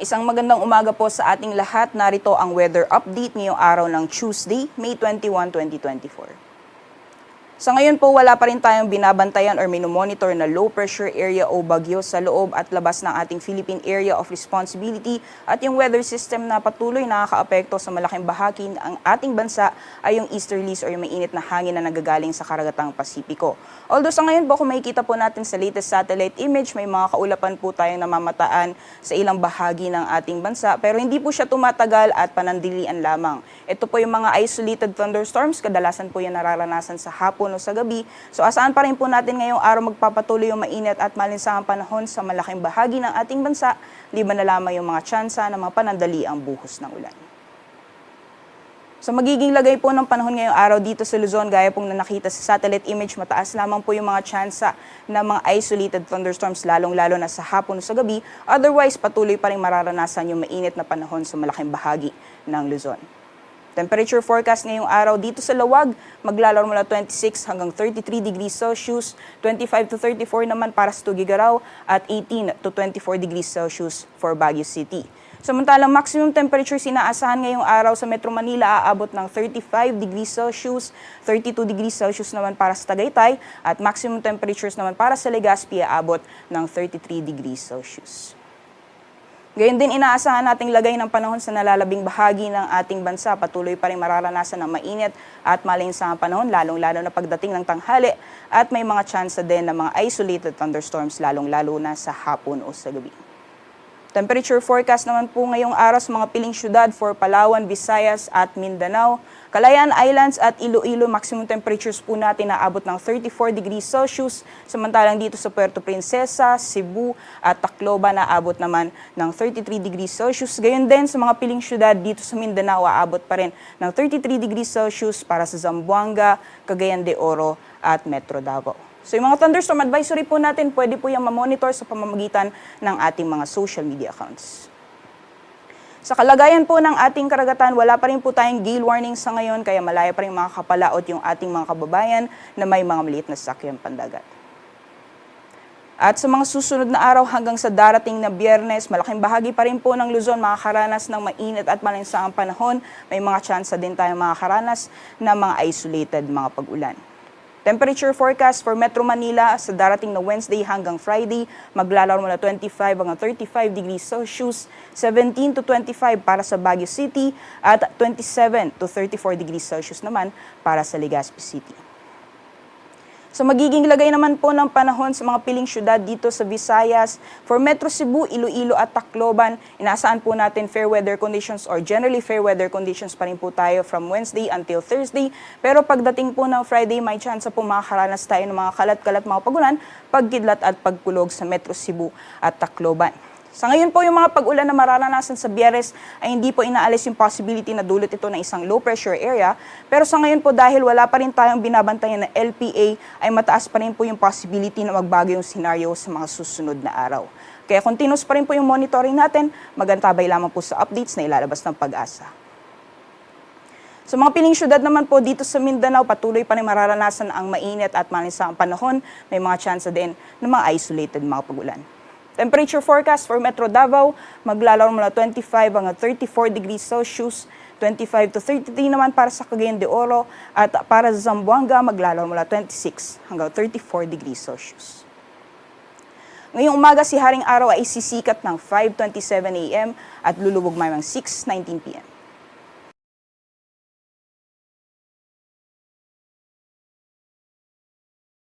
Isang magandang umaga po sa ating lahat. Narito ang weather update ngayong araw ng Tuesday, May 21, 2024. Sa ngayon po, wala pa rin tayong binabantayan or minomonitor na low pressure area o bagyo sa loob at labas ng ating Philippine Area of Responsibility at yung weather system na patuloy nakakaapekto sa malaking bahagi ng ating bansa ay yung easterlies or yung mainit na hangin na nagagaling sa karagatang Pasipiko. Although sa ngayon po, kung makikita po natin sa latest satellite image, may mga kaulapan po tayong namamataan sa ilang bahagi ng ating bansa pero hindi po siya tumatagal at panandilian lamang. Ito po yung mga isolated thunderstorms, kadalasan po yan nararanasan sa hapon o sa gabi. So asahan pa rin po natin ngayong araw magpapatuloy yung mainit at malinsangang panahon sa malaking bahagi ng ating bansa, liban na lamang yung mga tsansa ng mga panandaliang buhos ng ulan. So magiging lagay po ng panahon ngayong araw dito sa Luzon, gaya pong na nakita sa satellite image, mataas lamang po yung mga tsansa ng mga isolated thunderstorms, lalong-lalo na sa hapon o sa gabi. Otherwise, patuloy pa rin mararanasan yung mainit na panahon sa malaking bahagi ng Luzon. Temperature forecast ngayong araw dito sa Lawag, maglalaro mula 26 hanggang 33 degrees Celsius, 25 to 34 naman para sa Tuguegarao at 18 to 24 degrees Celsius for Baguio City. Samantalang maximum temperature inaasahan ngayong araw sa Metro Manila aabot ng 35 degrees Celsius, 32 degrees Celsius naman para sa Tagaytay at maximum temperatures naman para sa Legazpi aabot ng 33 degrees Celsius. Gayon din inaasahan nating lagay ng panahon sa nalalabing bahagi ng ating bansa. Patuloy pa rin mararanasan ng mainit at malinsangang panahon, lalong-lalo na pagdating ng tanghali at may mga tsansa din ng mga isolated thunderstorms, lalong-lalo na sa hapon o sa gabi. Temperature forecast naman po ngayong araw sa mga piling syudad for Palawan, Visayas at Mindanao. Calayan Islands at Iloilo, maximum temperatures po natin naabot ng 34 degrees Celsius. Samantalang dito sa Puerto Princesa, Cebu at Tacloban naabot naman ng 33 degrees Celsius. Gayon din sa mga piling syudad dito sa Mindanao, aabot pa rin ng 33 degrees Celsius para sa Zamboanga, Cagayan de Oro at Metro Davao. So yung mga thunderstorm advisory po natin, pwede po yung mamonitor sa pamamagitan ng ating mga social media accounts. Sa kalagayan po ng ating karagatan, wala pa rin po tayong gale warning sa ngayon, kaya malaya pa rin makakapalaot yung ating mga kababayan na may mga maliit na sasakyang pandagat. At sa mga susunod na araw hanggang sa darating na Biyernes, malaking bahagi pa rin po ng Luzon makakaranas ng mainit at malinsangang panahon. May mga tsansa din tayong makakaranas ng mga isolated mga pag-ulan. Temperature forecast for Metro Manila sa darating na Wednesday hanggang Friday, maglalaro mula 25 hanggang 35 degrees Celsius, 17 to 25 para sa Baguio City at 27 to 34 degrees Celsius naman para sa Legazpi City. So magiging lagay naman po ng panahon sa mga piling syudad dito sa Visayas. For Metro Cebu, Iloilo at Tacloban, inaasahan po natin fair weather conditions or generally fair weather conditions pa rin po tayo from Wednesday until Thursday. Pero pagdating po ng Friday, may chance po makakaranas tayo ng mga kalat-kalat mga pagulan, pagkidlat at pagkulog sa Metro Cebu at Tacloban. Sa ngayon po, yung mga pag-ulan na mararanasan sa Biyernes ay hindi po inaalis yung possibility na dulot ito ng isang low pressure area. Pero sa ngayon po, dahil wala pa rin tayong binabantayan na LPA, ay mataas pa rin po yung possibility na magbago yung scenario sa mga susunod na araw. Kaya continuous pa rin po yung monitoring natin, magantabay lamang po sa updates na ilalabas ng Pag-asa. Sa mga piling syudad naman po dito sa Mindanao, patuloy pa rin mararanasan ang mainit at malinsangang panahon. May mga chance din ng mga isolated mga pag-ulan. Temperature forecast for Metro Davao, maglalaro mula 25 hanggang 34 degrees Celsius, 25 to 33 naman para sa Cagayan de Oro, at para sa Zamboanga, maglalaro mula 26 hanggang 34 degrees Celsius. Ngayong umaga, si Haring Araw ay sisikat ng 5:27 a.m. at lulubog mayroong 6:19 p.m.